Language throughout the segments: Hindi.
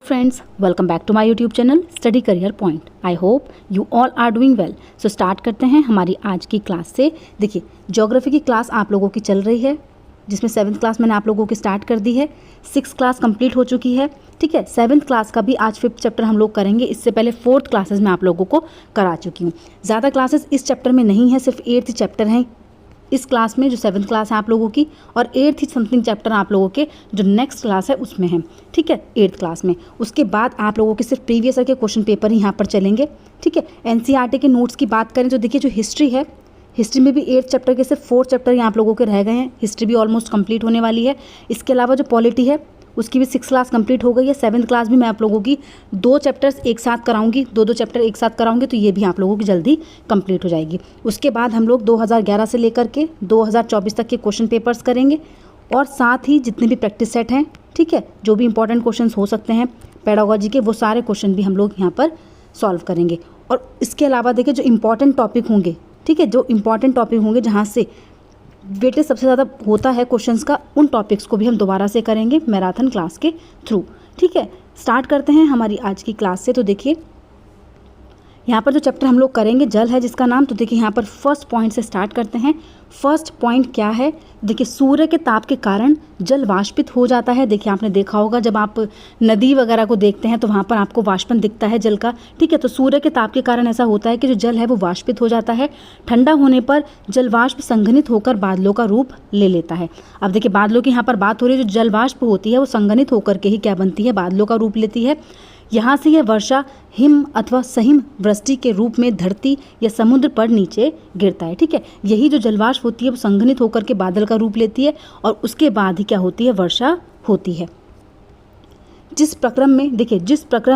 Friends, welcome back to my YouTube channel Study Career Point. I hope you all are doing well. So start करते हैं हमारी आज की क्लास से। देखिए, ज्योग्राफी की क्लास आप लोगों की चल रही है, जिसमें 7th क्लास मैंने आप लोगों की स्टार्ट कर दी है। 6th क्लास कंप्लीट हो चुकी है, ठीक है। 7th क्लास का भी आज 5th चैप्टर हम लोग करेंगे। इससे पहले 4th क्लासेस में आप लोगों को करा चुकी हूँ। ज़्यादा क्लासेस इस चैप्टर में नहीं है, सिर्फ 8th चैप्टर हैं इस क्लास में, जो 7th क्लास है आप लोगों की, और 8th समथिंग चैप्टर आप लोगों के जो नेक्स्ट क्लास है उसमें है, ठीक है, 8th क्लास में। उसके बाद आप लोगों के सिर्फ प्रीवियस ईयर के क्वेश्चन पेपर ही यहाँ पर चलेंगे, ठीक है। एनसीईआरटी के नोट्स की बात करें तो देखिए, जो हिस्ट्री है, हिस्ट्री में भी 8th चैप्टर के सिर्फ 4 चैप्टर यहाँ आप लोगों के रह गए हैं। हिस्ट्री भी ऑलमोस्ट कंप्लीट होने वाली है। इसके अलावा जो पॉलिटी है उसकी भी 6th क्लास कंप्लीट हो गई है। 7th क्लास भी मैं आप लोगों की 2 चैप्टर्स एक साथ कराऊंगी, 2 चैप्टर एक साथ कराऊंगी, तो ये भी आप लोगों की जल्दी कंप्लीट हो जाएगी। उसके बाद हम लोग 2011 से लेकर के 2024 तक के क्वेश्चन पेपर्स करेंगे, और साथ ही जितने भी प्रैक्टिस सेट हैं, ठीक है, जो भी इंपॉर्टेंट क्वेश्चन हो सकते हैं पेडागोजी के, वो सारे क्वेश्चन भी हम लोग यहाँ पर सॉल्व करेंगे। और इसके अलावा देखिए, जो इंपॉर्टेंट टॉपिक होंगे, ठीक है, जो इंपॉर्टेंट टॉपिक होंगे जहाँ से वेटेज सबसे ज़्यादा होता है क्वेश्चंस का, उन टॉपिक्स को भी हम दोबारा से करेंगे मैराथन क्लास के थ्रू, ठीक है। स्टार्ट करते हैं हमारी आज की क्लास से। तो देखिए, यहाँ पर जो चैप्टर हम लोग करेंगे, जल है जिसका नाम। तो देखिए, यहाँ पर फर्स्ट पॉइंट से स्टार्ट करते हैं। फर्स्ट पॉइंट क्या है? देखिए, सूर्य के ताप के कारण जल वाष्पित हो जाता है। देखिए, आपने देखा होगा जब आप नदी वगैरह को देखते हैं तो वहाँ पर आपको वाष्पन दिखता है जल का, ठीक है। तो सूर्य के ताप के कारण ऐसा होता है कि जो जल है वो वाष्पित हो जाता है। ठंडा होने पर जल वाष्प संघनित होकर बादलों का रूप ले लेता है। अब देखिए, बादलों की यहाँ पर बात हो रही है। जो जल वाष्प होती है वो संघनित होकर के ही क्या बनती है? बादलों का रूप लेती है। यहाँ से यह वर्षा हिम अथवा सहिम वृष्टि के रूप में धरती या समुद्र पर नीचे गिरता है, ठीक है। यही जो जलवाष्प होती है वो संघनित होकर के बादल का रूप लेती है, और उसके बाद ही क्या होती है? वर्षा होती है। जिस प्रक्रम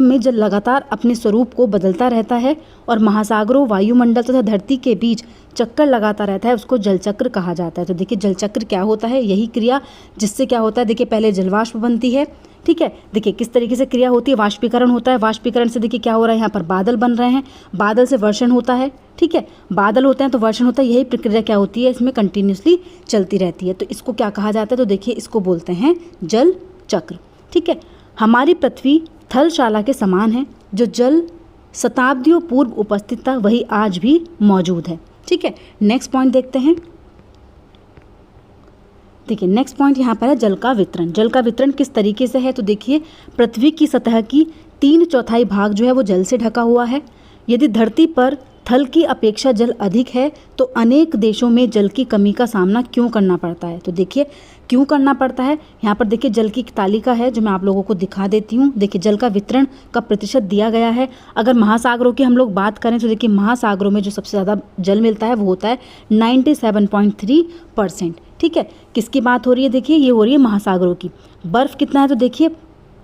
में जल लगातार अपने स्वरूप को बदलता रहता है और महासागरों, वायुमंडल तथा धरती के बीच चक्कर लगाता रहता है, उसको जलचक्र कहा जाता है। तो देखिए, जलचक्र क्या होता है? यही क्रिया जिससे क्या होता है? देखिए, पहले जलवाष्प बनती है, ठीक है। देखिए, किस तरीके से क्रिया होती है? वाष्पीकरण होता है। वाष्पीकरण से देखिए क्या हो रहा है? यहाँ पर बादल बन रहे हैं, बादल से वर्षण होता है, ठीक है। बादल होते हैं तो वर्षण होता है। यही प्रक्रिया क्या होती है? इसमें कंटिन्यूसली चलती रहती है। तो इसको क्या कहा जाता है? तो देखिए, इसको बोलते हैं जल चक्र, ठीक है। हमारी पृथ्वी थलशाला के समान है। जो जल शताब्दियों पूर्व उपस्थित था वही आज भी मौजूद है, ठीक है। नेक्स्ट पॉइंट देखते हैं। देखिए, नेक्स्ट पॉइंट यहाँ पर है जल का वितरण। जल का वितरण किस तरीके से है? तो देखिए, पृथ्वी की सतह की 3/4 भाग जो है वो जल से ढका हुआ है। यदि धरती पर थल की अपेक्षा जल अधिक है तो अनेक देशों में जल की कमी का सामना क्यों करना पड़ता है? तो देखिए, क्यों करना पड़ता है? यहाँ पर देखिए, जल की एक तालिका है जो मैं आप लोगों को दिखा देती हूँ। देखिए, जल का वितरण का प्रतिशत दिया गया है। अगर महासागरों की हम लोग बात करें तो देखिए, महासागरों में जो सबसे ज़्यादा जल मिलता है वो होता है 97.3%, ठीक है। किसकी बात हो रही है? देखिए, ये हो रही है महासागरों की। बर्फ़ कितना है? तो देखिए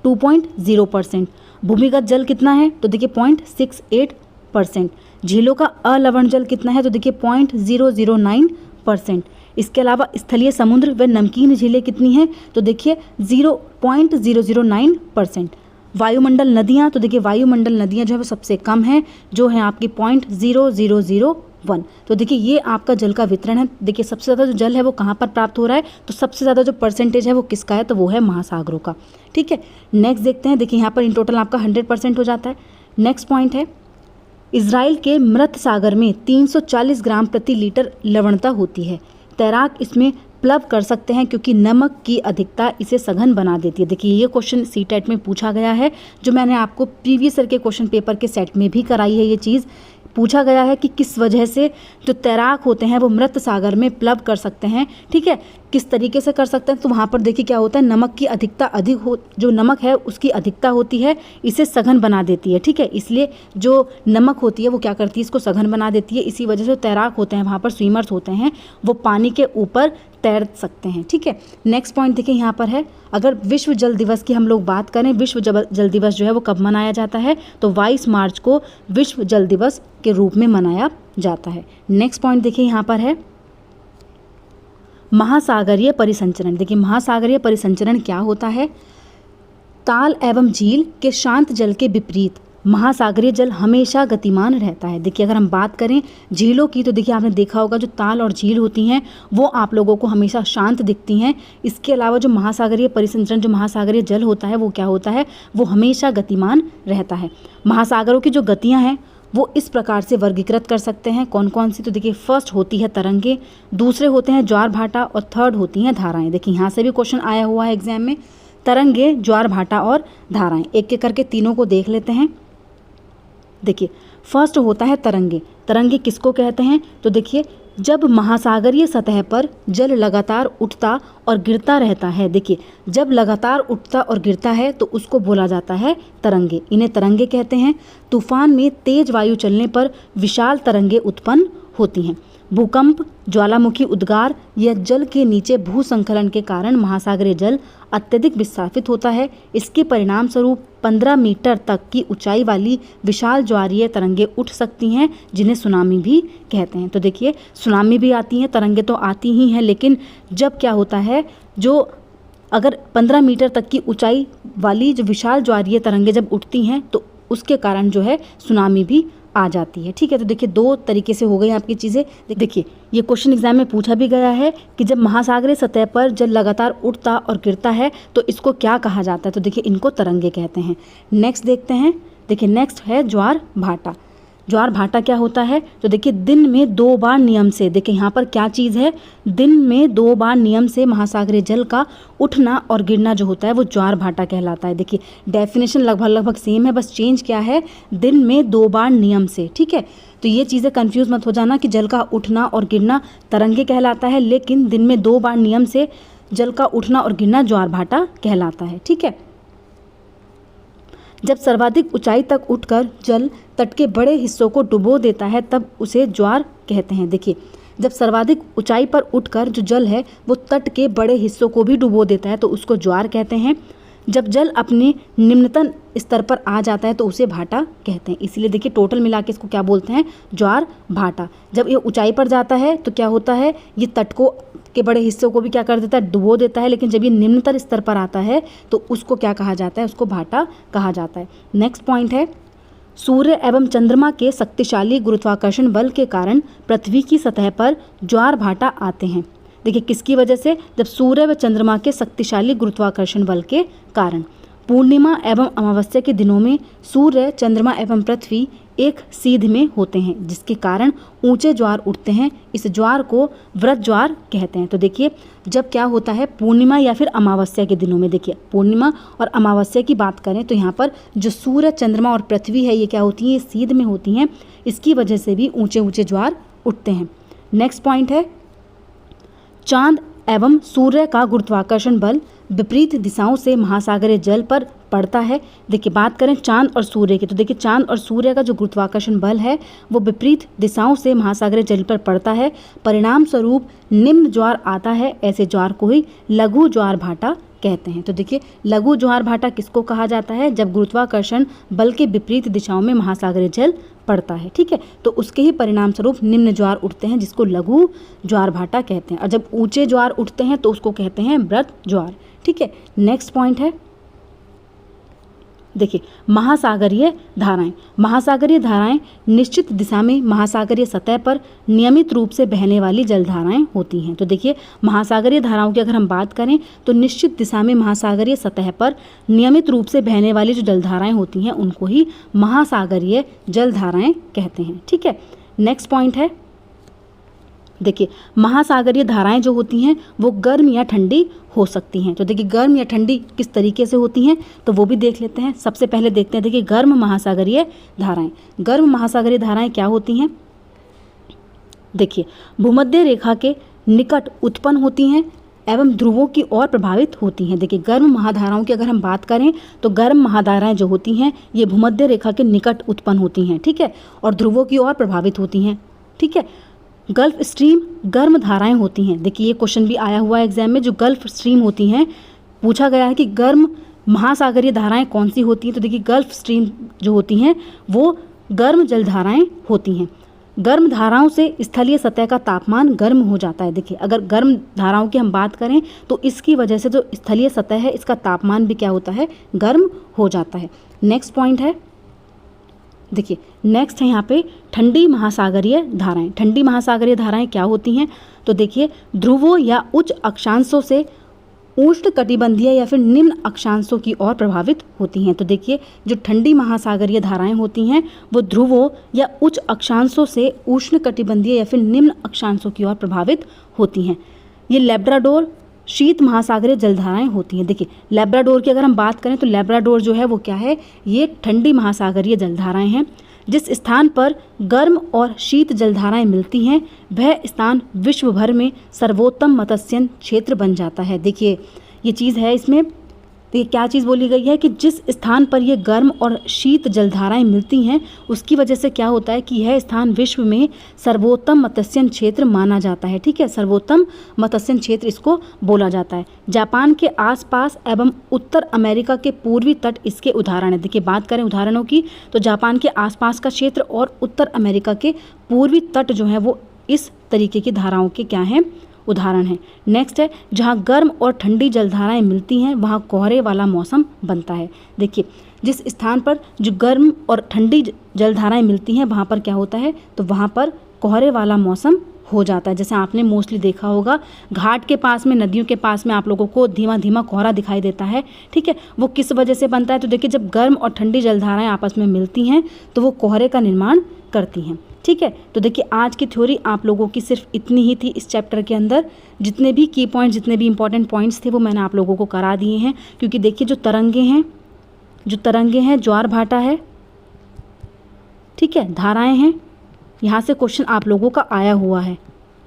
2.0%। भूमिगत जल कितना है? तो देखिए 0.68%। झीलों का अलवण जल कितना है? तो देखिए 0.009%। इसके अलावा स्थलीय समुद्र व नमकीन झीलें कितनी हैं? तो देखिए 0.009%। वायुमंडल नदियाँ, तो देखिए वायुमंडल नदियाँ जो है वो सबसे कम हैं, जो है आपकी 0.0001। तो देखिए, ये आपका जल का वितरण है। देखिए, सबसे ज़्यादा जो जल है वो कहाँ पर प्राप्त हो रहा है? तो सबसे ज़्यादा जो परसेंटेज है वो किसका है? तो वो है महासागरों का, ठीक है। नेक्स्ट देखते हैं। देखिए, यहाँ पर इन टोटल आपका 100% हो जाता है। नेक्स्ट पॉइंट है, इजराइल के मृत सागर में 340 ग्राम प्रति लीटर लवणता होती है। तैराक इसमें प्लव कर सकते हैं क्योंकि नमक की अधिकता इसे सघन बना देती है। देखिए, ये क्वेश्चन सीटेट में पूछा गया है, जो मैंने आपको प्रीवियस ईयर के क्वेश्चन पेपर के सेट में भी कराई है। ये चीज़ पूछा गया है कि किस वजह से जो तैराक होते हैं वो मृत सागर में प्लव कर सकते हैं, ठीक है, किस तरीके से कर सकते हैं? तो वहाँ पर देखिए क्या होता है, नमक की अधिकता अधिक हो, जो नमक है उसकी अधिकता होती है, इसे सघन बना देती है, ठीक है। इसलिए जो नमक होती है वो क्या करती है? इसको सघन बना देती है। इसी वजह से तैराक होते हैं, वहाँ पर स्विमर्स होते हैं, वो पानी के ऊपर तैर सकते हैं, ठीक है। नेक्स्ट पॉइंट देखिए, यहाँ पर है, अगर विश्व जल दिवस की हम लोग बात करें, विश्व जल दिवस जो है वो कब मनाया जाता है? तो 22 मार्च को विश्व जल दिवस के रूप में मनाया जाता है। नेक्स्ट पॉइंट देखिए, यहाँ पर है महासागरीय परिसंचरण। देखिए, महासागरीय परिसंचरण क्या होता है? ताल एवं झील के शांत जल के विपरीत महासागरीय जल हमेशा गतिमान रहता है। देखिए अगर हम बात करें झीलों की तो देखिए आपने देखा होगा जो ताल और झील होती हैं वो आप लोगों को हमेशा शांत दिखती हैं। इसके अलावा जो महासागरीय परिसंचरण, जो महासागरीय जल होता है वो क्या होता है, वो हमेशा गतिमान रहता है। महासागरों की जो गतियाँ हैं वो इस प्रकार से वर्गीकृत कर सकते हैं। कौन कौन सी, तो देखिए फर्स्ट होती है तरंगे, दूसरे होते हैं ज्वार भाटा और थर्ड होती हैं धाराएं। देखिए यहाँ से भी क्वेश्चन आया हुआ है एग्जाम में, तरंगे, ज्वार भाटा और धाराएं। एक एक करके तीनों को देख लेते हैं। देखिए फर्स्ट होता है तरंगे। तरंगे किसको कहते हैं, तो देखिए जब महासागरीय सतह पर जल लगातार उठता और गिरता रहता है। देखिए जब लगातार उठता और गिरता है तो उसको बोला जाता है तरंगे, इन्हें तरंगे कहते हैं। तूफान में तेज वायु चलने पर विशाल तरंगे उत्पन्न होती हैं। भूकंप, ज्वालामुखी उद्गार या जल के नीचे भूसंकलन के कारण महासागरीय जल अत्यधिक विस्थापित होता है। इसके परिणाम स्वरूप 15 मीटर तक की ऊंचाई वाली विशाल ज्वारीय तरंगे उठ सकती हैं, जिन्हें सुनामी भी कहते हैं। तो देखिए सुनामी भी आती हैं, तरंगे तो आती ही हैं, लेकिन जब क्या होता है, जो अगर 15 मीटर तक की ऊंचाई वाली जो विशाल ज्वारीय तरंगे जब उठती हैं तो उसके कारण जो है सुनामी भी आ जाती है। ठीक है, तो देखिए दो तरीके से हो गई आपकी चीज़ें। देखिए ये क्वेश्चन एग्जाम में पूछा भी गया है कि जब महासागरीय सतह पर जल लगातार उठता और गिरता है तो इसको क्या कहा जाता है, तो देखिए इनको तरंगे कहते हैं। नेक्स्ट देखते हैं। देखिए नेक्स्ट है ज्वार भाटा। ज्वार भाटा क्या होता है, तो देखिए दिन में 2 बार नियम से, देखिए यहाँ पर क्या चीज़ है, दिन में 2 बार नियम से महासागरीय जल का उठना और गिरना जो होता है वो ज्वार भाटा कहलाता है। देखिए डेफिनेशन लगभग सेम है, बस चेंज क्या है, दिन में 2 बार नियम से। ठीक है, तो ये चीज़ें कंफ्यूज मत हो जाना कि जल का उठना और गिरना तरंगे कहलाता है, लेकिन दिन में 2 बार नियम से जल का उठना और गिरना ज्वार भाटा कहलाता है। ठीक है, जब सर्वाधिक ऊंचाई तक उठकर जल तट के बड़े हिस्सों को डुबो देता है तब उसे ज्वार कहते हैं। देखिए जब सर्वाधिक ऊंचाई पर उठकर जो जल है वो तट के बड़े हिस्सों को भी डुबो देता है तो उसको ज्वार कहते हैं। जब जल अपने निम्नतम स्तर पर आ जाता है तो उसे भाटा कहते हैं। इसलिए देखिए टोटल मिला के इसको क्या बोलते हैं, ज्वार भाटा। जब ये ऊंचाई पर जाता है तो क्या होता है, ये तट को के बड़े हिस्सों को भी क्या कर देता है, डुबो देता है, लेकिन जब ये निम्नतर स्तर पर आता है तो उसको क्या कहा जाता है, उसको भाटा कहा जाता है। नेक्स्ट पॉइंट है, सूर्य एवं चंद्रमा के शक्तिशाली गुरुत्वाकर्षण बल के कारण पृथ्वी की सतह पर ज्वार भाटा आते हैं। देखिए किसकी वजह से, जब सूर्य व चंद्रमा के शक्तिशाली गुरुत्वाकर्षण बल के कारण। पूर्णिमा एवं अमावस्या के दिनों में सूर्य, चंद्रमा एवं पृथ्वी एक सीध में होते हैं, जिसके कारण ऊंचे ज्वार उठते हैं। इस ज्वार को व्रत ज्वार कहते हैं। तो देखिए जब क्या होता है, पूर्णिमा या फिर अमावस्या के दिनों में, देखिए पूर्णिमा और अमावस्या की बात करें तो यहाँ पर जो सूर्य, चंद्रमा और पृथ्वी है ये क्या होती है, ये सीध में होती हैं। इसकी वजह से भी ऊंचे ऊंचे ज्वार उठते हैं। नेक्स्ट पॉइंट है, चांद एवं सूर्य का गुरुत्वाकर्षण बल विपरीत दिशाओं से महासागरीय जल पर पड़ता है। देखिए बात करें चांद और सूर्य की, तो देखिए चांद और सूर्य का जो गुरुत्वाकर्षण बल है वो विपरीत दिशाओं से महासागरीय जल पर पड़ता है। परिणाम स्वरूप निम्न ज्वार आता है। ऐसे ज्वार को ही लघु ज्वार भाटा कहते हैं। तो देखिए लघु ज्वार भाटा किसको कहा जाता है, जब गुरुत्वाकर्षण बल के विपरीत दिशाओं में महासागरीय जल पड़ता है। ठीक है, तो उसके ही परिणाम स्वरूप निम्न ज्वार उठते हैं, जिसको लघु ज्वार भाटा कहते हैं। और जब ऊंचे ज्वार उठते हैं तो उसको कहते हैं व्रत ज्वार। ठीक है, नेक्स्ट पॉइंट है, देखिए महासागरीय धाराएं। महासागरीय धाराएं निश्चित दिशा में महासागरीय सतह पर नियमित रूप से बहने वाली जलधाराएं होती हैं। तो देखिए महासागरीय धाराओं की अगर हम बात करें तो निश्चित दिशा में महासागरीय सतह पर नियमित रूप से बहने वाली जो जलधाराएं होती हैं उनको ही महासागरीय जलधाराएं कहते हैं। ठीक है, नेक्स्ट पॉइंट है, देखिए महासागरीय धाराएं जो होती हैं वो गर्म या ठंडी हो सकती हैं। तो देखिए गर्म या ठंडी किस तरीके से होती हैं तो वो भी देख लेते हैं। सबसे पहले देखते हैं, देखिए गर्म महासागरीय धाराएं। गर्म महासागरीय धाराएं क्या होती हैं, देखिए भूमध्य रेखा के निकट उत्पन्न होती हैं एवं ध्रुवों की ओर प्रभावित होती हैं। देखिए गर्म महाधाराओं की अगर हम बात करें तो गर्म महाधाराएं जो होती हैं ये भूमध्य रेखा के निकट उत्पन्न होती हैं। ठीक है, और ध्रुवों की ओर प्रभावित होती हैं। ठीक है, गल्फ स्ट्रीम गर्म धाराएं होती हैं। देखिए ये क्वेश्चन भी आया हुआ है एग्जाम में, जो गल्फ स्ट्रीम होती हैं पूछा गया है कि गर्म महासागरीय धाराएं कौन सी होती हैं। तो देखिए गल्फ स्ट्रीम जो होती हैं वो गर्म जलधाराएं होती हैं। गर्म धाराओं से स्थलीय सतह का तापमान गर्म हो जाता है। देखिए अगर गर्म धाराओं की हम बात करें तो इसकी वजह से जो स्थलीय सतह है इसका तापमान भी क्या होता है, गर्म हो जाता है। नेक्स्ट पॉइंट है, देखिए नेक्स्ट है यहाँ पे ठंडी महासागरीय धाराएं। ठंडी महासागरीय धाराएं क्या होती हैं? तो देखिए ध्रुवों या उच्च अक्षांशों से उष्ण कटिबंधीय या फिर निम्न अक्षांशों की ओर प्रभावित होती हैं। तो देखिए जो ठंडी महासागरीय धाराएं होती हैं वो ध्रुवों या उच्च अक्षांशों से उष्ण कटिबंधीय या फिर निम्न अक्षांशों की ओर प्रभावित होती हैं। ये लैब्राडोर शीत महासागरीय जलधाराएं होती हैं। देखिए लैब्राडोर की अगर हम बात करें तो लैब्राडोर जो है वो क्या है? ये ठंडी महासागरीय जलधाराएं हैं। जिस स्थान पर गर्म और शीत जलधाराएं मिलती हैं वह स्थान विश्व भर में सर्वोत्तम मत्स्य क्षेत्र बन जाता है। देखिए ये चीज़ है इसमें, तो ये क्या चीज़ बोली गई है कि जिस स्थान पर ये गर्म और शीत जलधाराएं मिलती हैं उसकी वजह से क्या होता है कि यह स्थान विश्व में सर्वोत्तम मत्स्य क्षेत्र माना जाता है। ठीक है, सर्वोत्तम मत्स्य क्षेत्र इसको बोला जाता है। जापान के आसपास एवं उत्तर अमेरिका के पूर्वी तट इसके उदाहरण है। देखिए बात करें उदाहरणों की तो जापान के आसपास का क्षेत्र और उत्तर अमेरिका के पूर्वी तट जो है वो इस तरीके की धाराओं के क्या हैं? उदाहरण है। नेक्स्ट है जहाँ गर्म और ठंडी जलधाराएं मिलती हैं वहाँ कोहरे वाला मौसम बनता है। देखिए जिस स्थान पर जो गर्म और ठंडी जलधाराएं मिलती हैं वहाँ पर क्या होता है? तो वहाँ पर कोहरे वाला मौसम हो जाता है। जैसे आपने मोस्टली देखा होगा घाट के पास में, नदियों के पास में आप लोगों को धीमा धीमा कोहरा दिखाई देता है। ठीक है, वो किस वजह से बनता है? तो देखिए जब गर्म और ठंडी जलधाराएं आपस में मिलती हैं तो वो कोहरे का निर्माण करती हैं। ठीक है, तो देखिए आज की थ्योरी आप लोगों की सिर्फ इतनी ही थी। इस चैप्टर के अंदर जितने भी की पॉइंट्स, जितने भी इंपॉर्टेंट पॉइंट्स थे वो मैंने आप लोगों को करा दिए हैं। क्योंकि देखिए जो तरंगे हैं, ज्वार भाटा है, ठीक है, धाराएं हैं, यहाँ से क्वेश्चन आप लोगों का आया हुआ है।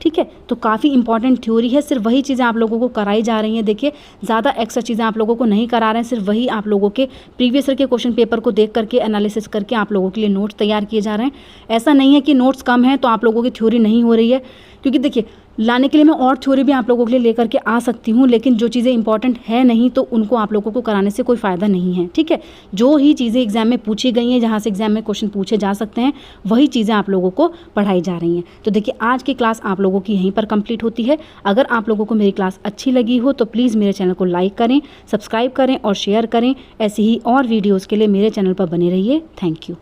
ठीक है, तो काफ़ी इंपॉर्टेंट थ्योरी है। सिर्फ वही चीज़ें आप लोगों को कराई जा रही हैं। देखिए ज़्यादा एक्स्ट्रा चीज़ें आप लोगों को नहीं करा रहे हैं, सिर्फ वही आप लोगों के प्रीवियस ईयर के क्वेश्चन पेपर को देख करके एनालिसिस करके आप लोगों के लिए नोट्स तैयार किए जा रहे हैं। ऐसा नहीं है कि नोट्स कम है तो आप लोगों की थ्योरी नहीं हो रही है, क्योंकि देखिए लाने के लिए मैं और थ्योरी भी आप लोगों के लिए लेकर के आ सकती हूँ, लेकिन जो चीज़ें इंपॉर्टेंट है नहीं तो उनको आप लोगों को कराने से कोई फ़ायदा नहीं है। ठीक है, जो ही चीज़ें एग्जाम में पूछी गई हैं, जहाँ से एग्जाम में क्वेश्चन पूछे जा सकते हैं, वही चीज़ें आप लोगों को पढ़ाई जा रही हैं। तो देखिए आज की क्लास आप लोगों की यहीं पर कंप्लीट होती है। अगर आप लोगों को मेरी क्लास अच्छी लगी हो तो प्लीज़ मेरे चैनल को लाइक करें, सब्सक्राइब करें और शेयर करें। ऐसी ही और वीडियोज़ के लिए मेरे चैनल पर बने रहिए। Thank you.